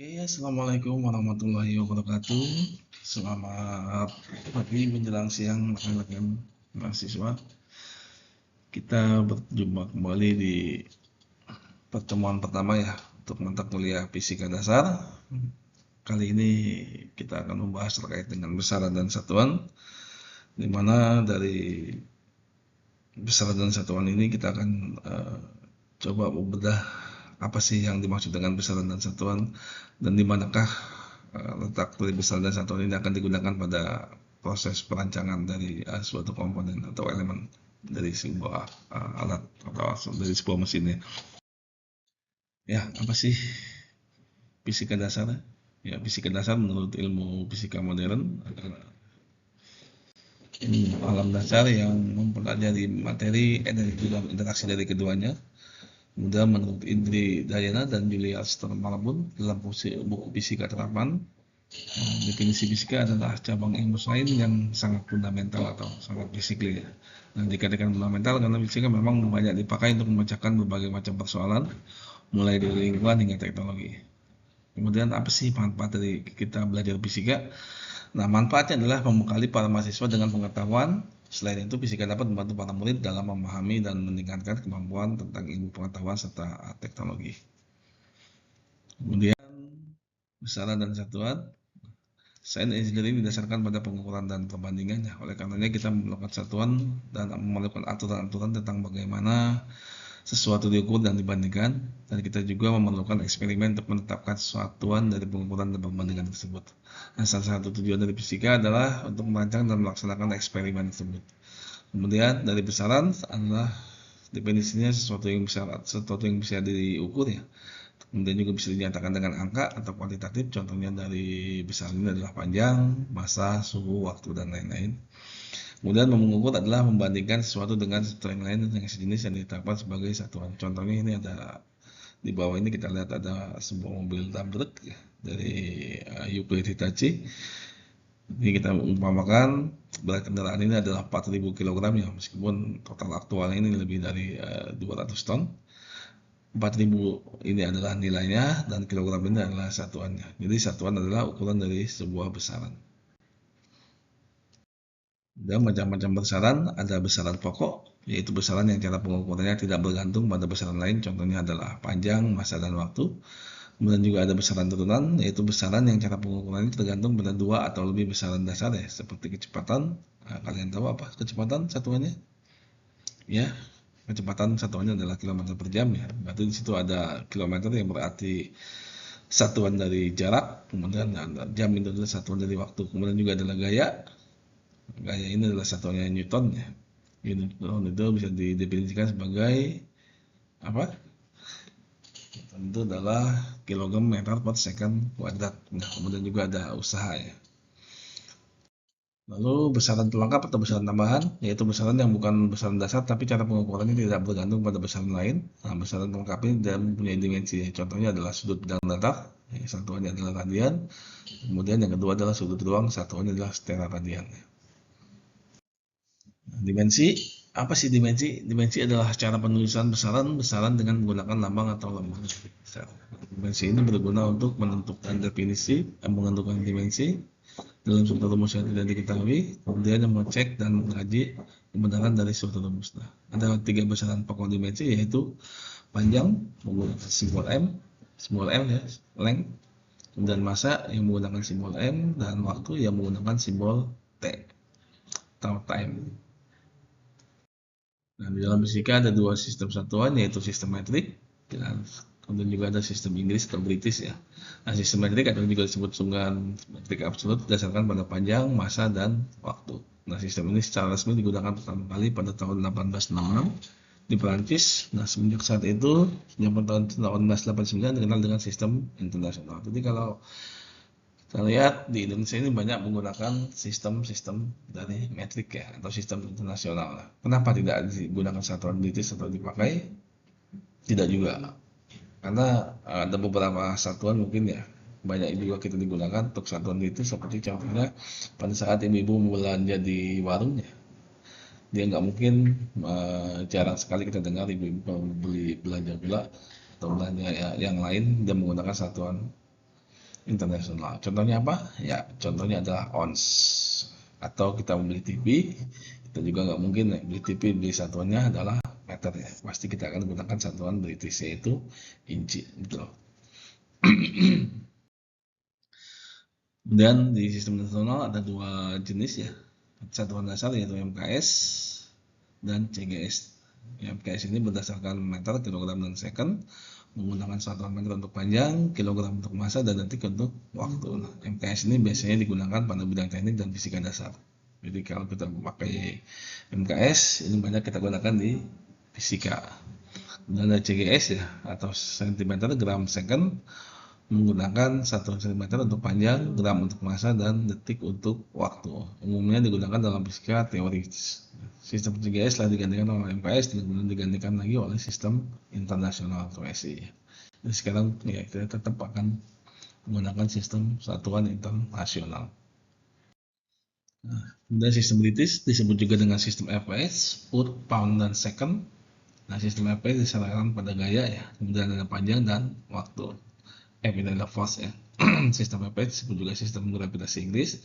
Oke, assalamualaikum warahmatullahi wabarakatuh. Selamat pagi menjelang siang rekan-rekan mahasiswa. Kita berjumpa kembali di pertemuan pertama ya untuk mata kuliah fisika dasar. Kali ini kita akan membahas terkait dengan besaran dan satuan, di mana dari besaran dan satuan ini kita akan coba membedah apa sih yang dimaksud dengan besaran dan satuan dan di manakah letak dari besaran dan satuan ini akan digunakan pada proses perancangan dari suatu komponen atau elemen dari sebuah alat atau dari sebuah mesin ya. Ya, apa sih fisika dasar? Ya, fisika dasar menurut ilmu fisika modern adalah ilmu alam dasar yang mempelajari materi, energi dan interaksi dari keduanya. Kemudian menurut Indri Dayana dan Julia Stermalabun dalam buku Fisika Terapan, definisi fisika adalah cabang ilmu sains yang sangat fundamental atau sangat fisikly ya. Nah, dikatakan fundamental karena fisika memang banyak dipakai untuk memecahkan berbagai macam persoalan, mulai dari lingkungan hingga teknologi. Kemudian apa sih manfaat dari kita belajar fisika? Nah, manfaatnya adalah membekali para mahasiswa dengan pengetahuan. Selain itu, fisika dapat membantu para murid dalam memahami dan meningkatkan kemampuan tentang ilmu pengetahuan serta teknologi. Kemudian, besaran dan satuan. Sains engineering didasarkan pada pengukuran dan perbandingannya. Oleh karenanya kita melakukan satuan dan melakukan aturan-aturan tentang bagaimana sesuatu diukur dan dibandingkan, dan kita juga memerlukan eksperimen untuk menetapkan satuan dari pengukuran dan perbandingan tersebut. Nah, salah satu tujuan dari fisika adalah untuk merancang dan melaksanakan eksperimen tersebut. Kemudian dari besaran adalah definisinya sesuatu yang bisa diukur ya. Kemudian juga bisa dinyatakan dengan angka atau kuantitatif. Contohnya dari besaran ini adalah panjang, massa, suhu, waktu, dan lain-lain. Kemudian mengukur adalah membandingkan sesuatu dengan sesuatu yang lain yang sejenis yang ditetapkan sebagai satuan. Contohnya ini ada di bawah ini kita lihat ada sebuah mobil dump truck ya, dari Euclid Hitachi. Ini kita umpamakan berat kendaraan ini adalah 4.000 kg ya, meskipun total aktualnya ini lebih dari 200 ton. 4.000 ini adalah nilainya dan kilogram ini adalah satuannya. Jadi satuan adalah ukuran dari sebuah besaran. Dan macam-macam besaran, ada besaran pokok, yaitu besaran yang cara pengukurannya tidak bergantung pada besaran lain, contohnya adalah panjang, massa, dan waktu. Kemudian juga ada besaran turunan, yaitu besaran yang cara pengukurannya tergantung pada dua atau lebih besaran dasar ya, seperti kecepatan. Nah, kalian tahu apa kecepatan satuannya? Ya, kecepatan satuannya adalah kilometer per jam ya. Berarti di situ ada kilometer yang berarti satuan dari jarak, kemudian jam itu adalah satuan dari waktu. Kemudian juga adalah gaya. Gaya ini adalah satuannya Newton ya. Newton itu bisa didefinisikan sebagai apa? Itu adalah kilogram meter per second kuadrat. Nah, kemudian juga ada usaha ya. Lalu besaran pelengkap atau besaran tambahan, yaitu besaran yang bukan besaran dasar tapi cara pengukurannya tidak bergantung pada besaran lain. Nah, besaran pelengkap ini dan mempunyai dimensi. Contohnya adalah sudut bidang datar, satuannya adalah radian. Kemudian yang kedua adalah sudut ruang, satuannya adalah setera radian. Dimensi, apa sih dimensi? Dimensi adalah cara penulisan besaran dengan menggunakan lambang atau lambang besar. Dimensi ini berguna untuk menentukan definisi, menentukan dimensi dalam suatu rumus yang tidak diketahui, kemudian mengecek dan mengkaji kebenaran dari suatu rumus. Nah, ada 3 besaran pokok dimensi, yaitu panjang menggunakan simbol M, small m ya, length, kemudian massa yang menggunakan simbol M, dan waktu yang menggunakan simbol T atau time. Nah, di dalam fisika ada 2 sistem satuan, yaitu sistem metrik dan kemudian juga ada sistem Inggris atau British ya. Nah, sistem metrik atau juga disebut dengan metrik absolut berdasarkan pada panjang, massa, dan waktu. Nah, sistem ini secara resmi digunakan pertama kali pada tahun 1866 di Perancis. Nah, semenjak saat itu, sejak tahun 1889 dikenal dengan sistem internasional. Jadi kalau kita lihat di Indonesia ini banyak menggunakan sistem-sistem dari metrik ya, atau sistem internasional. Kenapa tidak digunakan satuan British atau dipakai? Tidak juga. Karena ada beberapa satuan mungkin ya banyak juga kita digunakan untuk satuan itu, seperti contohnya pada saat ibu-ibu belanja di warung ya, dia nggak mungkin jarang sekali kita dengar ibu-ibu beli belanja gula atau belanja ya, yang lain dia menggunakan satuan internasional. Contohnya apa? Ya, contohnya adalah ons. Atau kita membeli TV, kita juga nggak mungkin ya, beli TV beli satuannya adalah meter ya. Pasti kita akan menggunakan satuan British yaitu inci. Betul. Dan di sistem nasional ada dua jenis ya, satuan dasar yaitu MKS dan CGS. MKS ini berdasarkan meter, kilogram, dan second, menggunakan satuan meter untuk panjang, kilogram untuk massa, dan detik untuk waktu. Nah, MKS ini biasanya digunakan pada bidang teknik dan fisika dasar. Jadi kalau kita memakai MKS, ini banyak kita gunakan di fisika. Dan ada CGS ya, atau cm gram second, menggunakan satuan cm untuk panjang, gram untuk massa, dan detik untuk waktu. Umumnya digunakan dalam fisika teori. Sistem CGS telah digantikan oleh MKS dan kemudian digantikan lagi oleh sistem internasional atau SI. Dan sekarang ya kita tetap akan menggunakan sistem satuan internasional. Nah, kemudian sistem British disebut juga dengan sistem FPS, foot, pound, dan second. Nah, sistem FPS diserahkan pada gaya ya, kemudian ada panjang dan waktu. F ini adalah force ya. Sistem FPS disebut juga sistem gravitasi Inggris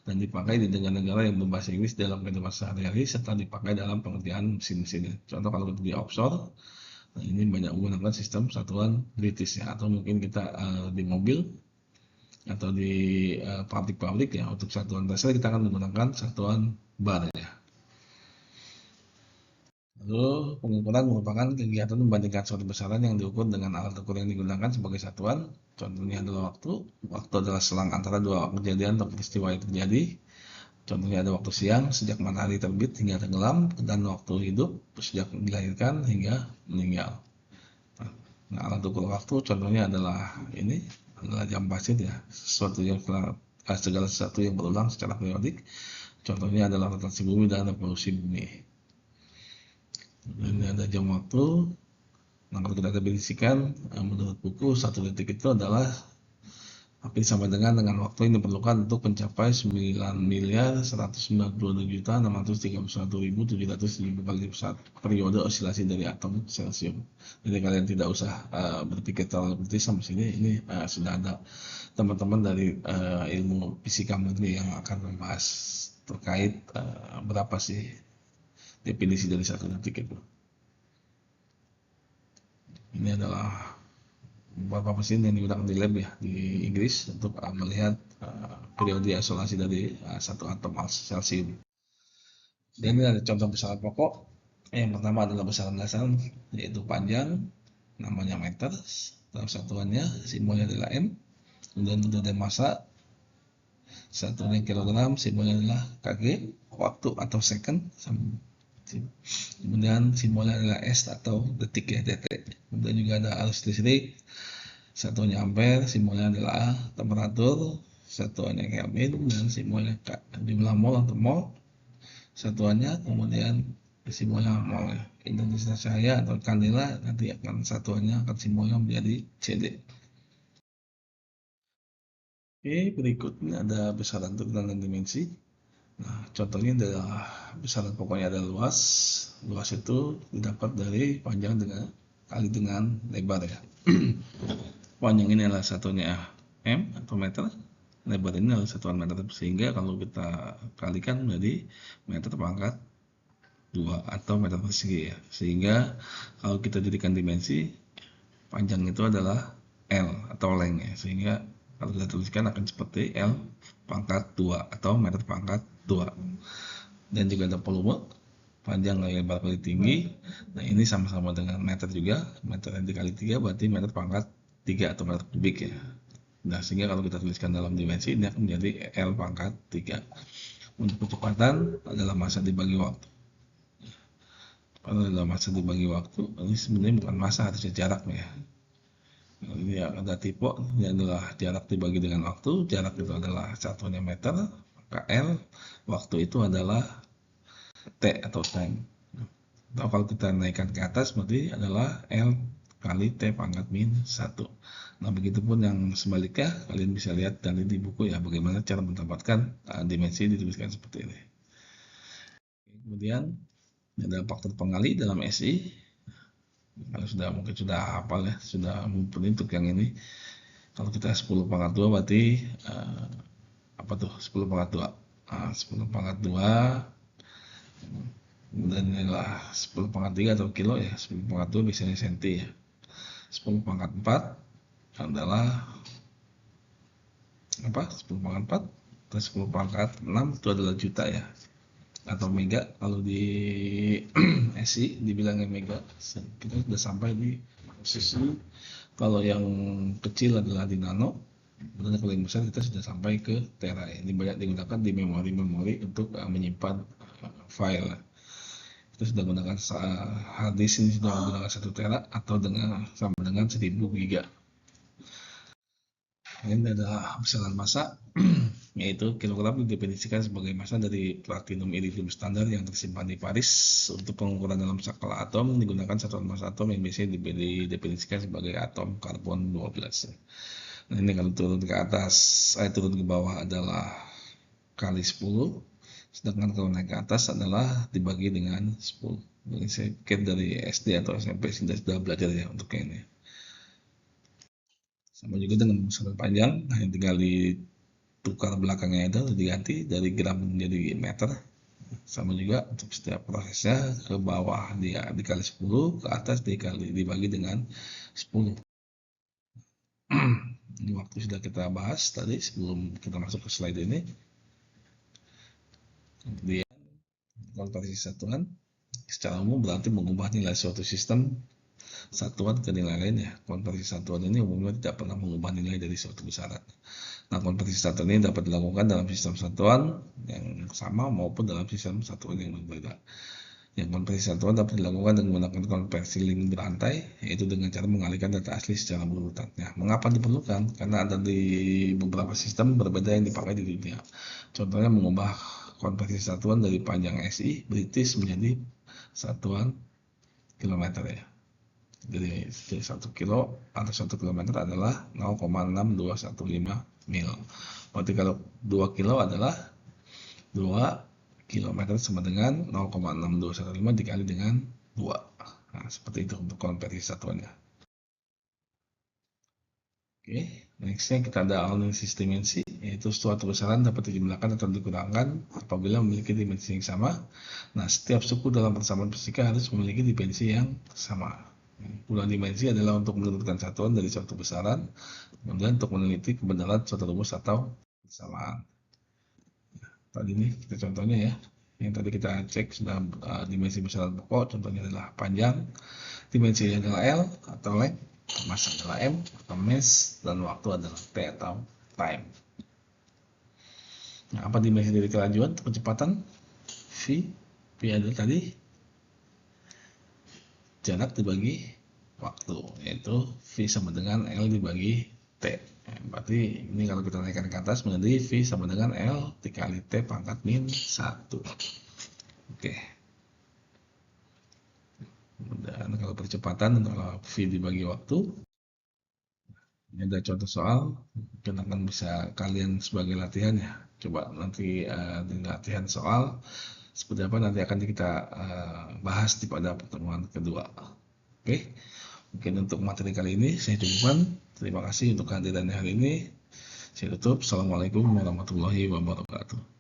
dan dipakai di negara-negara yang berbahasa Inggris dalam kehidupan sehari-hari serta dipakai dalam pengertian mesin-mesin. Contoh kalau di offshore, nah ini banyak menggunakan sistem satuan British ya, atau mungkin kita di mobil atau di pabrik-pabrik ya, untuk satuan dasar kita akan menggunakan satuan bar ya. Lalu pengukuran merupakan kegiatan membandingkan suatu besaran yang diukur dengan alat ukur yang digunakan sebagai satuan. Contohnya adalah waktu. Waktu adalah selang antara dua kejadian atau peristiwa yang terjadi. Contohnya ada waktu siang sejak matahari terbit hingga tenggelam, dan waktu hidup sejak dilahirkan hingga meninggal. Nah, alat ukur waktu contohnya adalah ini adalah jam pasir ya, segala sesuatu yang berulang secara periodik. Contohnya adalah rotasi bumi dan revolusi bumi. Ini ada jam waktu. Nah, kalau kita definisikan menurut buku 1 detik itu adalah apa sama dengan waktu yang diperlukan untuk mencapai 9.192.631.770 kali periode osilasi dari atom selesium. Jadi kalian tidak usah berpikir terlalu penting sampai sini. Ini sudah ada teman-teman dari ilmu fisika murni yang akan membahas terkait berapa sih definisi dari 1 detik itu. Ini adalah beberapa mesin yang digunakan di lab ya di Inggris untuk melihat periode isolasi dari satu atom selesium. Dan ini ada contoh besaran pokok. Yang pertama adalah besaran dasar, yaitu panjang, namanya meter, dalam satuannya simbolnya adalah M. Kemudian metode massa, satuannya kilogram, simbolnya adalah kg, waktu atau second, kemudian simbolnya adalah S atau detik ya, dt. Kemudian juga ada arus listrik, satuannya ampere, simbolnya adalah temperatur, satuannya Kelvin, dan simbolnya jumlah mol atau mol, satuannya, kemudian simbolnya mol ya. Intensitas cahaya atau kandela nanti akan satuannya akan simbolnya menjadi CD. Oke, berikutnya ada besaran turunan dan dimensi. Nah, contohnya adalah besaran pokoknya adalah luas. Luas itu didapat dari panjang kali dengan lebar ya. Panjang ini adalah satunya M atau meter. Lebar ini adalah satuan meter, sehingga kalau kita kalikan menjadi meter pangkat 2 atau meter persegi ya. Sehingga kalau kita jadikan dimensi, panjang itu adalah L atau length ya. Sehingga kalau kita tuliskan akan seperti L pangkat 2 atau meter pangkat 2. Dan juga ada volume, panjang kali lebar kali tinggi. Nah, ini sama-sama dengan meter juga. Meter yang dikali 3 berarti meter pangkat 3 atau meter kubik ya. Nah, sehingga kalau kita tuliskan dalam dimensi, ini akan menjadi L pangkat 3. Untuk kecepatan adalah massa dibagi waktu. Adalah massa dibagi waktu. Ini sebenarnya bukan massa, harusnya jarak ya. Ini ada tipe, ini adalah jarak dibagi dengan waktu. Jarak itu adalah satuannya meter, maka L. Waktu itu adalah T atau time. Atau kalau kita naikkan ke atas berarti adalah L kali T pangkat min 1. Nah, begitupun yang sebaliknya, kalian bisa lihat dari di buku ya bagaimana cara mendapatkan dimensi dituliskan seperti ini. Kemudian ada faktor pengali dalam SI. Kalau mungkin sudah hafal ya, sudah mumpuni untuk yang ini. Kalau kita 10 pangkat 2 berarti apa tuh 10 pangkat 2? 10 pangkat 2 dan inilah 10 pangkat 3 atau kilo ya. 10 pangkat 2 biasanya senti ya. 10 pangkat 4 adalah apa? 10 pangkat 4 atau 10 pangkat 6 itu adalah juta ya, atau mega. Kalau di SI dibilangnya mega. Kita sudah sampai di posisi, kalau yang kecil adalah di nano, dan kalau yang besar kita sudah sampai ke tera. Ini banyak digunakan di memori untuk menyimpan file. Kita sudah menggunakan hard disk ini sudah menggunakan 1 tera atau sama dengan 1000 giga. Ini adalah besaran massa yaitu kilogram didefinisikan sebagai massa dari platinum iridium standar yang tersimpan di Paris. Untuk pengukuran dalam skala atom digunakan satuan massa atom yang biasanya didefinisikan sebagai atom karbon 12. Nah, ini kalau turun ke atas, turun ke bawah adalah kali 10, sedangkan kalau naik ke atas adalah dibagi dengan 10. Ini saya pikir dari SD atau SMP sudah belajar ya untuk ini. Sama juga dengan besaran panjang, hanya tinggal ditukar belakangnya itu diganti dari gram menjadi meter. Sama juga untuk setiap prosesnya, ke bawah dia dikali 10, ke atas dibagi dengan 10. Ini waktu sudah kita bahas tadi sebelum kita masuk ke slide ini. Kemudian konversi satuan secara umum berarti mengubah nilai suatu sistem satuan ke nilai lain ya. Konversi satuan ini umumnya tidak pernah mengubah nilai dari suatu besaran. Nah, konversi satuan ini dapat dilakukan dalam sistem satuan yang sama maupun dalam sistem satuan yang berbeda. Yang konversi satuan dapat dilakukan dengan menggunakan konversi link berantai, yaitu dengan cara mengalihkan data asli secara berurutan. Nah, mengapa diperlukan? Karena ada di beberapa sistem berbeda yang dipakai di dunia. Contohnya mengubah konversi satuan dari panjang SI British menjadi satuan kilometer ya. Jadi 1 kilo atau 1 kilometer adalah 0,6215 mil. Berarti kalau 2 kilo adalah 2 kilometer sama dengan 0,6215 dikali dengan 2. Nah, seperti itu untuk konversi satuannya. Oke, nextnya kita ada analisis dimensi, yaitu suatu besaran dapat dijumlahkan atau dikurangkan apabila memiliki dimensi yang sama. Nah, setiap suku dalam persamaan fisika harus memiliki dimensi yang sama. Puluhan dimensi adalah untuk menentukan satuan dari suatu besaran, kemudian untuk meneliti kebenaran suatu rumus atau persamaan. Tadi ini kita contohnya ya, yang tadi kita cek sudah dimensi besaran pokok, contohnya adalah panjang, dimensinya adalah L atau length, massa adalah M atau mass, dan waktu adalah T atau time. Nah, apa dimensi dari kelajuan atau kecepatan? V adalah tadi jarak dibagi waktu, yaitu V sama dengan L dibagi T. Berarti ini kalau kita naikkan ke atas menjadi V sama dengan L dikali T pangkat min 1. Oke. Dan kalau percepatan kalau V dibagi waktu, ini ada contoh soal, mungkin akan bisa kalian sebagai latihan ya. Coba nanti di latihan soal seperti apa nanti akan kita bahas pada pertemuan kedua. Oke. Mungkin untuk materi kali ini saya cukupkan. Terima kasih untuk kehadirannya hari ini. Saya tutup. Assalamualaikum warahmatullahi wabarakatuh.